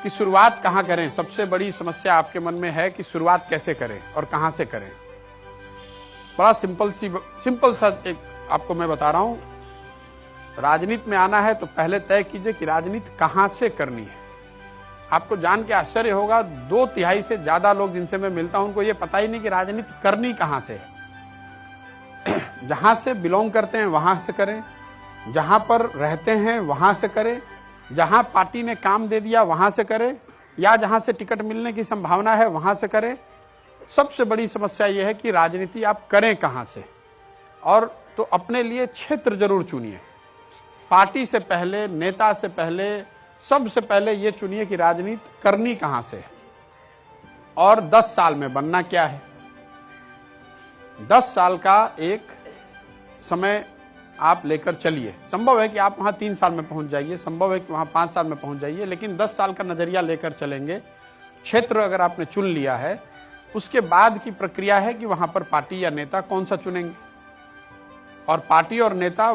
कि शुरुआत कहाँ करें। सबसे बड़ी समस्या आपके मन में है कि शुरुआत कैसे करें और कहाँ से करें। बड़ा सिंपल सा एक आपको मैं बता रहा हूं। राजनीति में आना है तो पहले तय कीजिए कि राजनीति कहाँ से करनी है। आपको जान के आश्चर्य होगा, 2/3 से ज्यादा लोग जिनसे मैं मिलता हूं उनको ये पता ही नहीं कि राजनीति करनी कहाँ से है। जहां से बिलोंग करते हैं वहां से करें, जहां पर रहते हैं वहां से करें, जहां पार्टी ने काम दे दिया वहां से करें, या जहां से टिकट मिलने की संभावना है वहां से करें। सबसे बड़ी समस्या यह है कि राजनीति आप करें कहां से। और तो अपने लिए क्षेत्र जरूर चुनिए। पार्टी से पहले, नेता से पहले, सबसे पहले ये चुनिए कि राजनीति करनी कहां से है और 10 साल में बनना क्या है। 10 साल का एक समय आप लेकर चलिए। संभव है कि आप वहां 3 साल में पहुंच जाइए, संभव है कि वहां 5 साल में पहुंच जाइए, लेकिन 10 साल का नजरिया लेकर चलेंगे। क्षेत्र अगर आपने चुन लिया है, उसके बाद की प्रक्रिया है कि वहां पर पार्टी या नेता कौन सा चुनेंगे। और पार्टी और नेता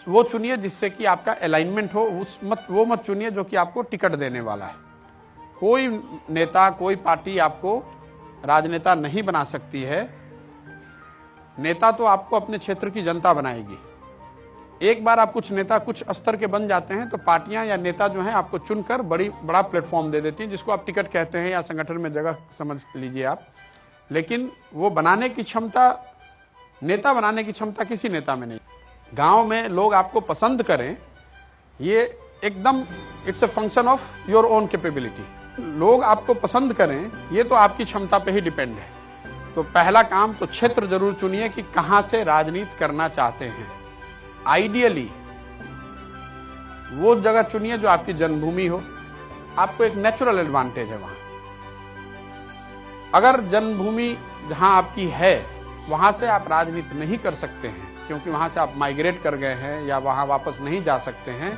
वो चुनिए जिससे कि आपका अलाइनमेंट हो। वो मत चुनिए जो कि आपको टिकट देने वाला है। कोई नेता, कोई पार्टी आपको राजनेता नहीं बना सकती है। नेता तो आपको अपने क्षेत्र की जनता बनाएगी। एक बार आप कुछ नेता कुछ स्तर के बन जाते हैं तो पार्टियां या नेता जो हैं आपको चुनकर बड़ा प्लेटफॉर्म दे देती हैं, जिसको आप टिकट कहते हैं या संगठन में जगह समझ लीजिए आप। लेकिन वो बनाने की क्षमता, नेता बनाने की क्षमता किसी नेता में नहीं। गांव में लोग आपको पसंद करें, ये एकदम it's a function of your own capability. लोग आपको पसंद करें, ये तो आपकी क्षमता पे ही डिपेंड है। तो पहला काम तो क्षेत्र जरूर चुनिए कि कहां से राजनीति करना चाहते हैं। आइडियली वो जगह चुनिए जो आपकी जन्मभूमि हो। आपको एक नेचुरल एडवांटेज है वहां। अगर जन्मभूमि जहां आपकी है वहां से आप राजनीति नहीं कर सकते हैं, क्योंकि वहां से आप माइग्रेट कर गए हैं या वहां वापस नहीं जा सकते हैं,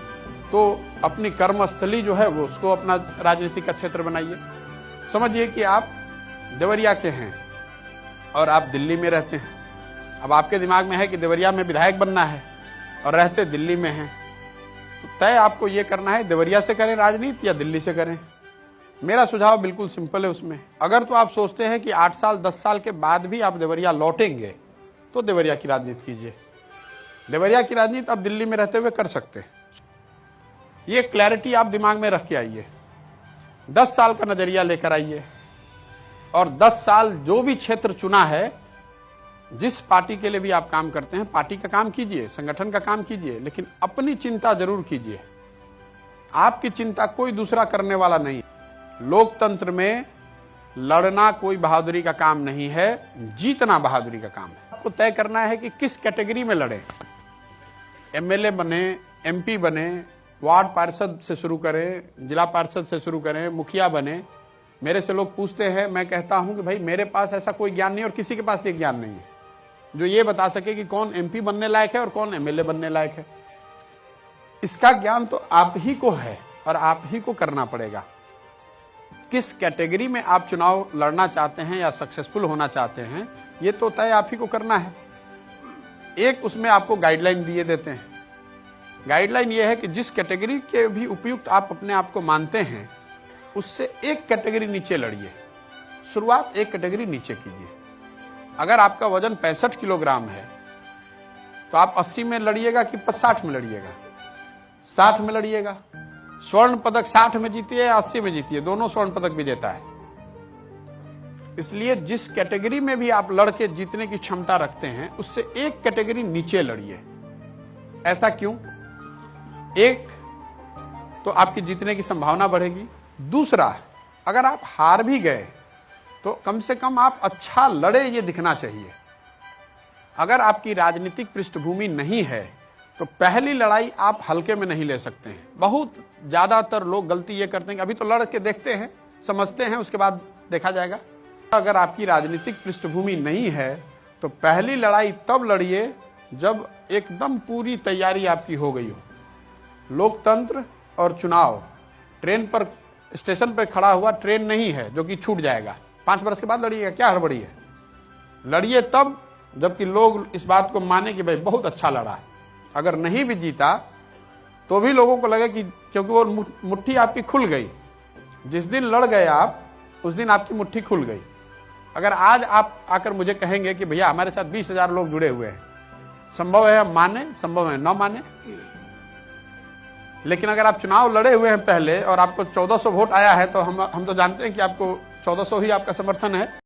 तो अपनी कर्मस्थली जो है वो उसको अपना राजनीति का क्षेत्र बनाइए। समझिए कि आप देवरिया के हैं और आप दिल्ली में रहते हैं। अब आपके दिमाग में है कि देवरिया में विधायक बनना है और रहते दिल्ली में हैं, तो तय आपको ये करना है देवरिया से करें राजनीति या दिल्ली से करें। मेरा सुझाव बिल्कुल सिंपल है उसमें। अगर तो आप सोचते हैं कि 8 साल 10 साल के बाद भी आप देवरिया लौटेंगे तो देवरिया की राजनीति कीजिए। देवरिया की राजनीति आप दिल्ली में रहते हुए कर सकते हैं। ये क्लैरिटी आप दिमाग में रख के आइए। 10 साल का नजरिया लेकर आइए और 10 साल जो भी क्षेत्र चुना है, जिस पार्टी के लिए भी आप काम करते हैं, पार्टी का काम कीजिए, संगठन का काम कीजिए, लेकिन अपनी चिंता जरूर कीजिए। आपकी चिंता कोई दूसरा करने वाला नहीं। लोकतंत्र में लड़ना कोई बहादुरी का काम नहीं है, जीतना बहादुरी का काम है। आपको तय करना है कि किस कैटेगरी में लड़ें। एमएलए बने, एमपी बने, वार्ड पार्षद से शुरू करें, जिला पार्षद से शुरू करें, मुखिया बने। मेरे से लोग पूछते हैं, मैं कहता हूं कि भाई मेरे पास ऐसा कोई ज्ञान नहीं और किसी के पास ये ज्ञान नहीं है जो ये बता सके कि कौन एमपी बनने लायक है और कौन एमएलए बनने लायक है। इसका ज्ञान तो आप ही को है और आप ही को करना पड़ेगा। किस कैटेगरी में आप चुनाव लड़ना चाहते हैं या सक्सेसफुल होना चाहते हैं, ये तो तय आप ही को करना है। एक उसमें आपको गाइडलाइन दिए देते हैं। गाइडलाइन ये है कि जिस कैटेगरी के भी उपयुक्त आप अपने आप को मानते हैं, उससे एक कैटेगरी नीचे लड़िए। शुरुआत एक कैटेगरी नीचे कीजिए। अगर आपका वजन 65 किलोग्राम है तो आप 80 में लड़िएगा कि 60 में लड़िएगा? 60 में लड़िएगा। स्वर्ण पदक 60 में जीतिए या 80 में जीतिए, दोनों स्वर्ण पदक विजेता है। इसलिए जिस कैटेगरी में भी आप लड़के जीतने की क्षमता रखते हैं, उससे एक कैटेगरी नीचे लड़िए। ऐसा क्यों? एक तो आपकी जीतने की संभावना बढ़ेगी। दूसरा, अगर आप हार भी गए तो कम से कम आप अच्छा लड़े ये दिखना चाहिए। अगर आपकी राजनीतिक पृष्ठभूमि नहीं है तो पहली लड़ाई आप हल्के में नहीं ले सकते हैं। बहुत ज्यादातर लोग गलती ये करते हैं कि अभी तो लड़ के देखते हैं, समझते हैं, उसके बाद देखा जाएगा। अगर आपकी राजनीतिक पृष्ठभूमि नहीं है तो पहली लड़ाई तब लड़िए जब एकदम पूरी तैयारी आपकी हो गई हो। लोकतंत्र और चुनाव ट्रेन पर, स्टेशन पर खड़ा हुआ ट्रेन नहीं है जो कि छूट जाएगा। 5 वर्ष के बाद लड़िएगा, क्या हड़बड़ी है? लड़िए तब जबकि लोग इस बात को माने कि भाई बहुत अच्छा लड़ा। अगर नहीं भी जीता तो भी लोगों को लगे कि क्योंकि वो मुट्ठी आपकी खुल गई, जिस दिन लड़ गए आप, उस दिन आपकी मुट्ठी खुल गई। अगर आज आप आकर मुझे कहेंगे कि भैया हमारे साथ 20,000 लोग जुड़े हुए हैं, संभव है हम माने, संभव है न माने। लेकिन अगर आप चुनाव लड़े हुए हैं पहले और आपको 1400 वोट आया है, तो हम तो जानते हैं कि आपको 1400 ही आपका समर्थन है।